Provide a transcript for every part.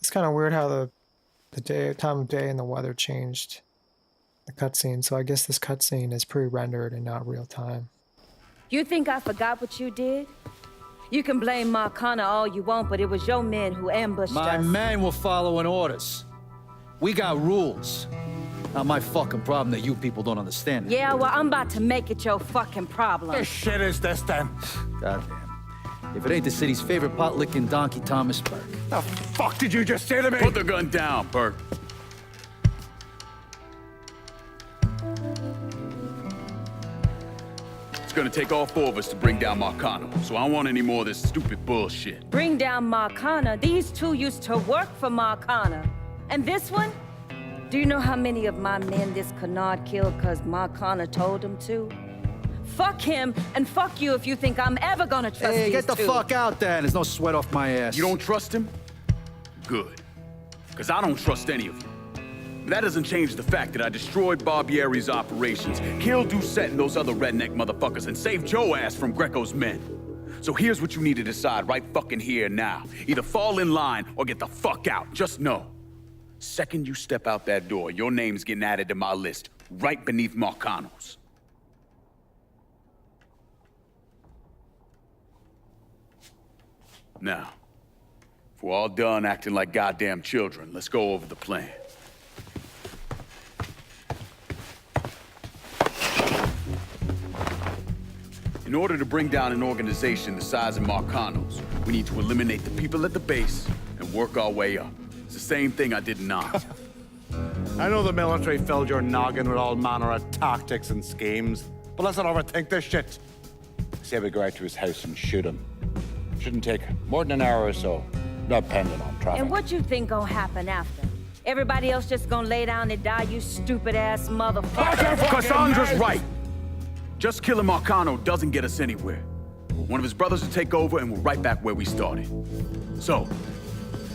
It's kind of weird how the time of day and the weather changed the cutscene. So I guess this cutscene is pre-rendered and not real time. You think I forgot what you did? You can blame Marcano all you want, but it was your men who ambushed us. My men were following orders. We got rules. Not my fucking problem that you people don't understand it. Yeah, well, I'm about to make it your fucking problem. What shit is this, then? Goddamn. If it ain't the city's favorite pot-licking donkey, Thomas Burke. The fuck did you just say to me? Put the gun down, Burke. It's gonna take all four of us to bring down Marcano, so I don't want any more of this stupid bullshit. Bring down Marcano? These two used to work for Marcano. And this one? Do you know how many of my men this canard killed because Marcano told him to? Fuck him, and fuck you if you think I'm ever gonna trust these Hey, get the two. fuck out there. There's no sweat off my ass. You don't trust him? Good. Because I don't trust any of you. But that doesn't change the fact that I destroyed Barbieri's operations, killed Doucette and those other redneck motherfuckers, and saved Joe ass from Greco's men. So here's what you need to decide right fucking here now. Either fall in line or get the fuck out. Just know. Second you step out that door, your name's getting added to my list, right beneath Marcano's. Now, if we're all done acting like goddamn children, let's go over the plan. In order to bring down an organization the size of Marcano's, we need to eliminate the people at the base and work our way up. It's the same thing I did in Oz. I know the military filled your noggin with all manner of tactics and schemes, but let's not overthink this shit. Say we go out to his house and shoot him. Shouldn't take more than an hour or so, depending on traffic. And what you think gonna happen after? Everybody else just gonna lay down and die, you stupid-ass motherfucker? Cassandra's right. Just killing Marcano doesn't get us anywhere. One of his brothers will take over and we're right back where we started. So,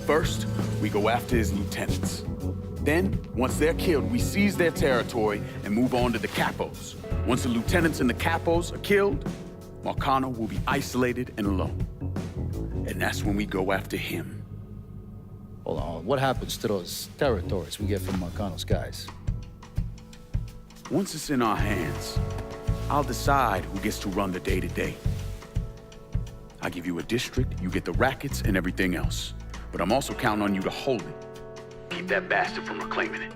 first, we go after his lieutenants. Then, once they're killed, we seize their territory and move on to the capos. Once the lieutenants and the capos are killed, Marcano will be isolated and alone. And that's when we go after him. Hold on. What happens to those territories we get from Marcano's guys? Once it's in our hands, I'll decide who gets to run the day-to-day. I give you a district, you get the rackets and everything else. But I'm also counting on you to hold it. Keep that bastard from reclaiming it.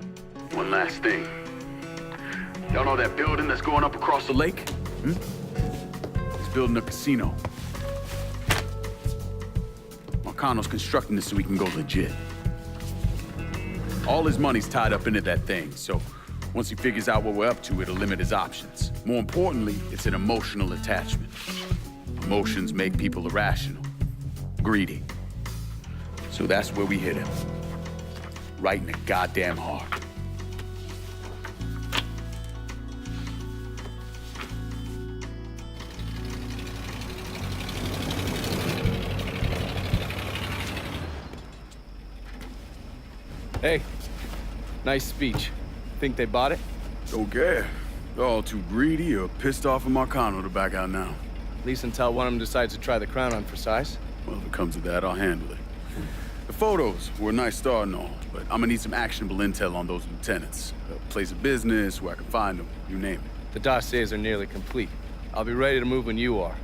One last thing. Y'all know that building that's going up across the lake? He's building a casino. Marcano's constructing this so he can go legit. All his money's tied up into that thing, so once he figures out what we're up to, it'll limit his options. More importantly, it's an emotional attachment. Emotions make people irrational, greedy. So that's where we hit him. Right in the goddamn heart. Hey, nice speech. Think they bought it? Okay. They're all too greedy or pissed off at Marcano to back out now. At least until one of them decides to try the crown on for size. Well, if it comes to that, I'll handle it. The photos were a nice start and all, but I'm gonna need some actionable intel on those lieutenants. A place of business, where I can find them, you name it. The dossiers are nearly complete. I'll be ready to move when you are.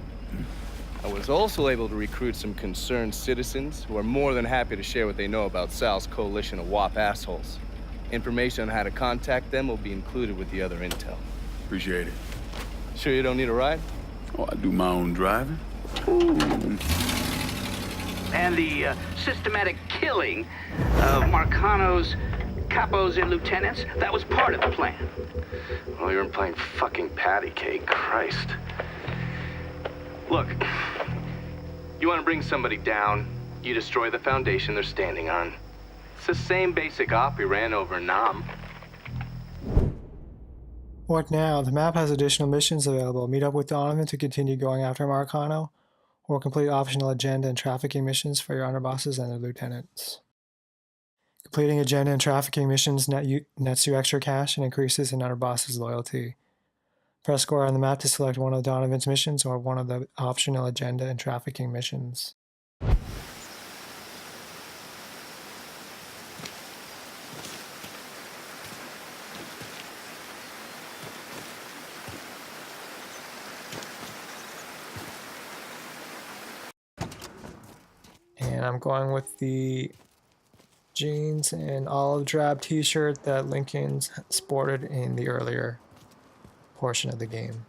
I was also able to recruit some concerned citizens who are more than happy to share what they know about Sal's coalition of WAP assholes. Information on how to contact them will be included with the other intel. Appreciate it. Sure you don't need a ride? Oh, I do my own driving. And the systematic killing of Marcano's capos and lieutenants, that was part of the plan. Well, you're playing fucking patty cake, Christ. Look, you want to bring somebody down, you destroy the foundation they're standing on. It's the same basic op we ran over in Nam. What now? The map has additional missions available. Meet up with Donovan to continue going after Marcano, or complete optional agenda and trafficking missions for your underbosses and their lieutenants. Completing agenda and trafficking missions nets you extra cash and increases an underboss's loyalty. Press square on the map to select one of Donovan's missions or one of the optional agenda and trafficking missions. And I'm going with the jeans and olive drab t-shirt that Lincoln sported in the earlier portion of the game.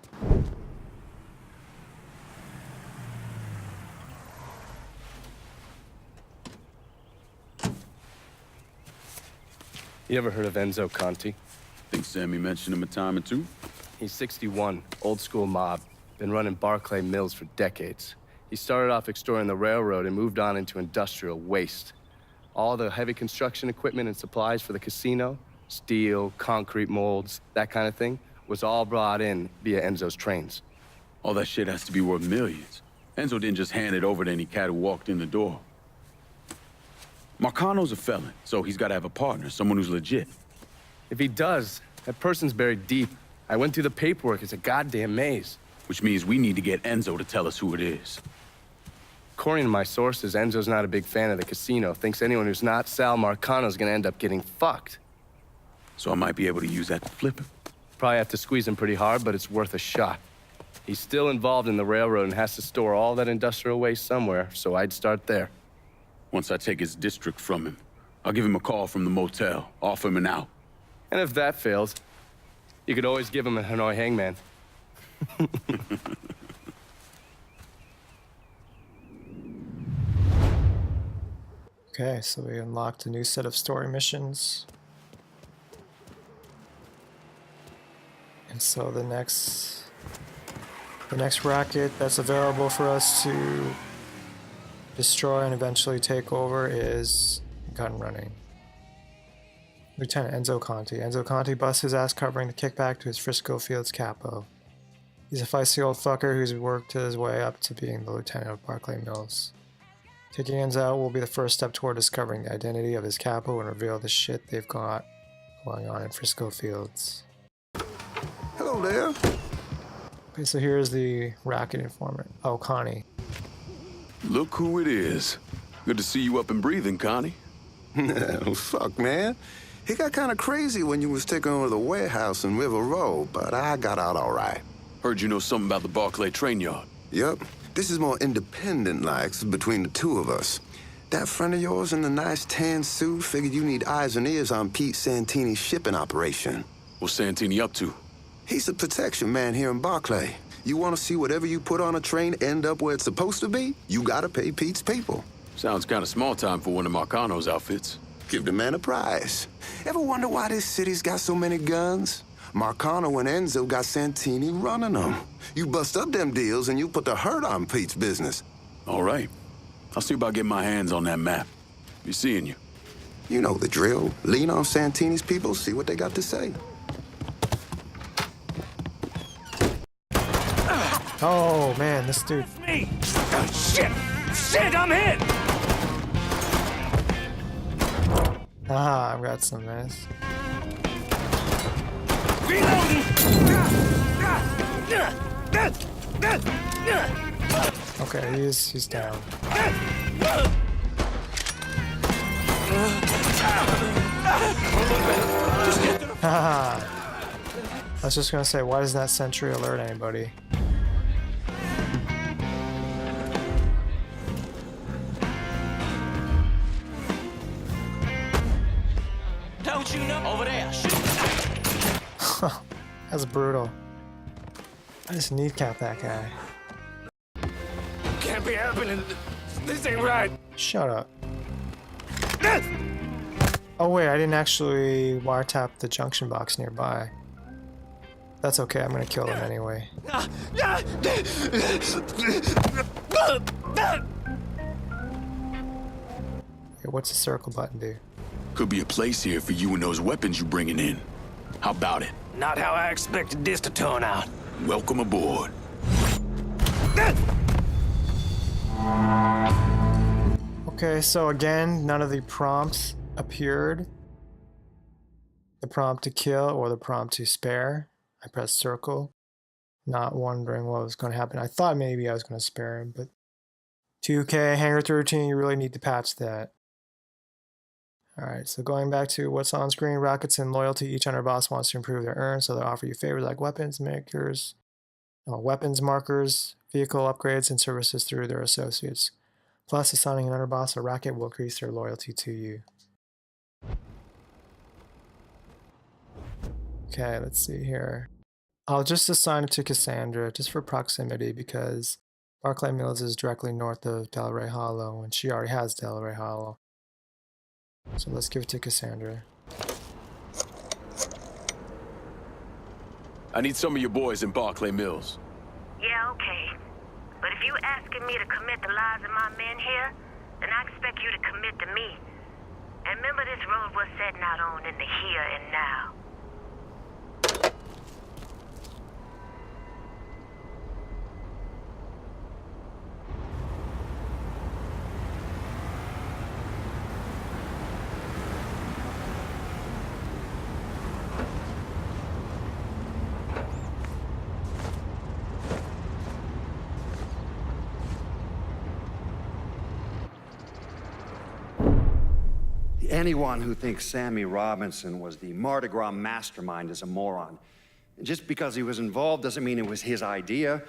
You ever heard of Enzo Conti? Think Sammy mentioned him a time or two? He's 61, old school mob. Been running Barclay Mills for decades. He started off extorting the railroad and moved on into industrial waste. All the heavy construction equipment and supplies for the casino, steel, concrete molds, that kind of thing, was all brought in via Enzo's trains. All that shit has to be worth millions. Enzo didn't just hand it over to any cat who walked in the door. Marcano's a felon, so he's got to have a partner, someone who's legit. If he does, that person's buried deep. I went through the paperwork. It's a goddamn maze. Which means we need to get Enzo to tell us who it is. According to my sources, Enzo's not a big fan of the casino. Thinks anyone who's not Sal Marcano's gonna end up getting fucked. So I might be able to use that to flip him. Probably have to squeeze him pretty hard, but it's worth a shot. He's still involved in the railroad and has to store all that industrial waste somewhere, so I'd start there. Once I take his district from him, I'll give him a call from the motel, offer him an out. And if that fails, you could always give him a Hanoi hangman. Okay, so we unlocked a new set of story missions. And so the next racket that's available for us to destroy and eventually take over is gun running. Lieutenant Enzo Conti. Enzo Conti busts his ass covering the kickback to his Frisco Fields capo. He's a feisty old fucker who's worked his way up to being the lieutenant of Barclay Mills. Taking Enzo out will be the first step toward discovering the identity of his capo and reveal the shit they've got going on in Frisco Fields. Hello there. Okay, so here's the racket informant. Oh, Connie. Look who it is. Good to see you up and breathing, Connie. Fuck, man. It got kind of crazy when you was taking over the warehouse in River Road, but I got out all right. Heard you know something about the Barclay train yard. Yup. This is more independent-like between the two of us. That friend of yours in the nice tan suit figured you need eyes and ears on Pete Santini's shipping operation. What's Santini up to? He's the protection man here in Barclay. You want to see whatever you put on a train end up where it's supposed to be? You gotta pay Pete's people. Sounds kind of small time for one of Marcano's outfits. Give the man a prize. Ever wonder why this city's got so many guns? Marcano and Enzo got Santini running them. You bust up them deals and you put the hurt on Pete's business. All right. I'll see about getting my hands on that map. Be seeing you. You know the drill. Lean on Santini's people, see what they got to say. Oh man, this dude. Me! Shit! Shit, I'm hit! Ah, I've got some mess. Reloading! Okay, he's down. Haha. I was just gonna say, why doesn't that sentry alert anybody? Don't you know? Over there. That's brutal. I just kneecap that guy. Can't be happening. This ain't right. Shut up. Oh wait, I didn't actually wiretap the junction box nearby. That's okay, I'm gonna kill him anyway. Okay, what's the circle button do? Could be a place here for you and those weapons you bringing in. How about it? Not how I expected this to turn out. Welcome aboard. Okay, so again, none of the prompts appeared. The prompt to kill or the prompt to spare. I pressed circle, not wondering what was going to happen. I thought maybe I was going to spare him, but 2K, Hangar 13, you really need to patch that. Alright, so going back to what's on screen, Rockets and Loyalty. Each underboss wants to improve their earn, so they offer you favors like weapons markers, vehicle upgrades, and services through their associates. Plus, assigning an underboss a racket will increase their loyalty to you. Okay, let's see here. I'll just assign it to Cassandra, just for proximity, because Barclay Mills is directly north of Delray Hollow, and she already has Delray Hollow. So let's give it to Cassandra. I need some of your boys in Barclay Mills. Yeah, okay. But if you asking me to commit the lives of my men here, then I expect you to commit to me. And remember this road we're setting out on in the here and now. Anyone who thinks Sammy Robinson was the Mardi Gras mastermind is a moron. Just because he was involved doesn't mean it was his idea.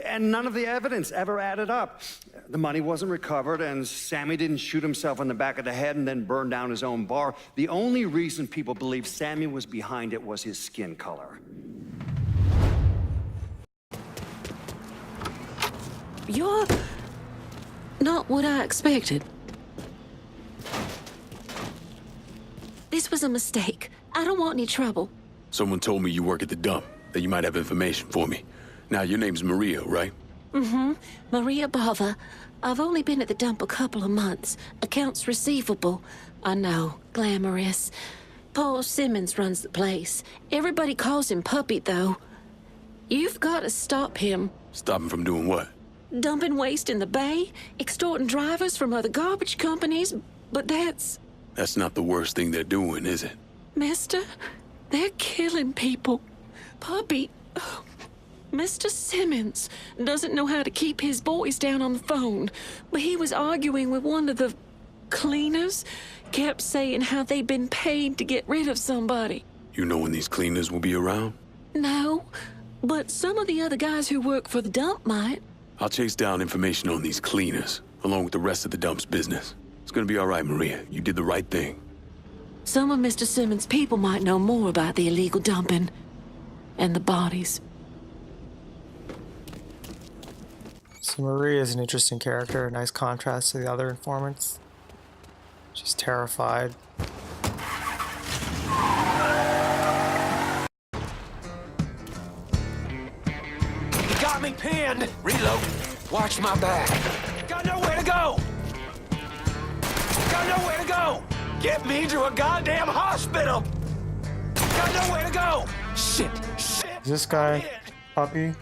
And none of the evidence ever added up. The money wasn't recovered, and Sammy didn't shoot himself in the back of the head and then burn down his own bar. The only reason people believe Sammy was behind it was his skin color. You're not what I expected. This was a mistake. I don't want any trouble. Someone told me you work at the dump, that you might have information for me. Now, your name's Maria, right? Mm-hmm. Maria Bava. I've only been at the dump a couple of months. Accounts receivable. I know. Glamorous. Paul Simmons runs the place. Everybody calls him Puppy, though. You've got to stop him. Stop him from doing what? Dumping waste in the bay, extorting drivers from other garbage companies, but that's not the worst thing they're doing, is it? Mister, they're killing people. Puppy, Mr. Simmons doesn't know how to keep his boys down on the phone, but he was arguing with one of the cleaners, kept saying how they'd been paid to get rid of somebody. You know when these cleaners will be around? No, but some of the other guys who work for the dump might. I'll chase down information on these cleaners, along with the rest of the dump's business. It's gonna be all right, Maria. You did the right thing. Some of Mr. Simmons' people might know more about the illegal dumping and the bodies. So Maria is an interesting character, a nice contrast to the other informants. She's terrified. You got me pinned. Reload. Watch my back. Got nowhere to go. Got nowhere to go. Get me to a goddamn hospital. Got nowhere to go. Shit. Is this guy Puppy?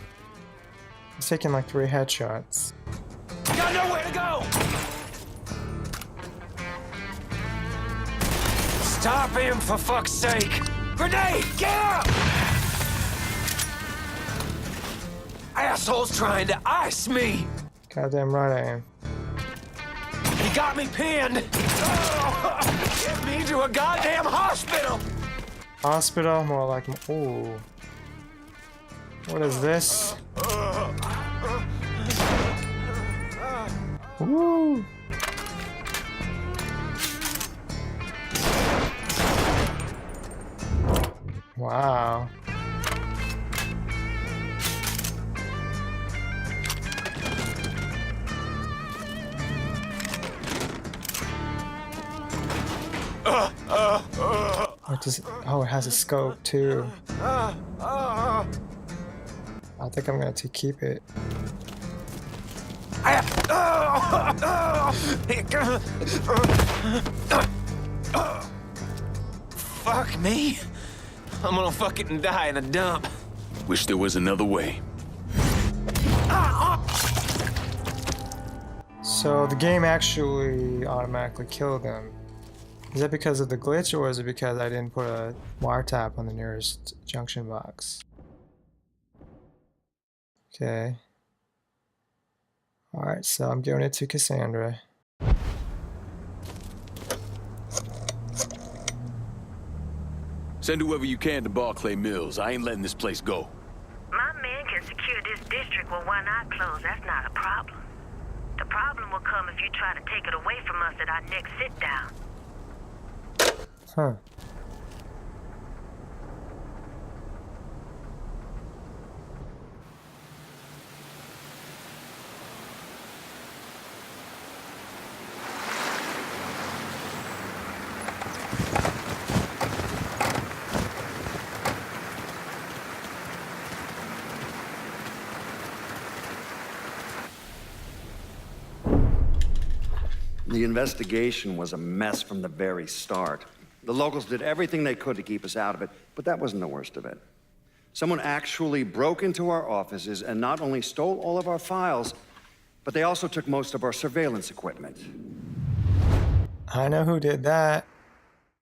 He's taking like 3 headshots. Got nowhere to go. Stop him, for fuck's sake. Grenade, get up! Asshole's trying to ice me. Goddamn right I am. He got me pinned. Oh, get me to a goddamn hospital. Hospital? More like... Ooh. What is this? Woo! Wow. Oh, it has a scope too. I think I'm going to keep it. Fuck me. I'm gonna fucking die in a dump. Wish there was another way. So the game actually automatically killed him. Is that because of the glitch, or is it because I didn't put a wiretap on the nearest junction box? Okay. Alright, so I'm giving it to Cassandra. Send whoever you can to Barclay Mills. I ain't letting this place go. My men can secure this district with one eye closed. That's not a problem. The problem will come if you try to take it away from us at our next sit-down. Huh. The investigation was a mess from the very start. The locals did everything they could to keep us out of it, but that wasn't the worst of it. Someone actually broke into our offices and not only stole all of our files, but they also took most of our surveillance equipment. I know who did that.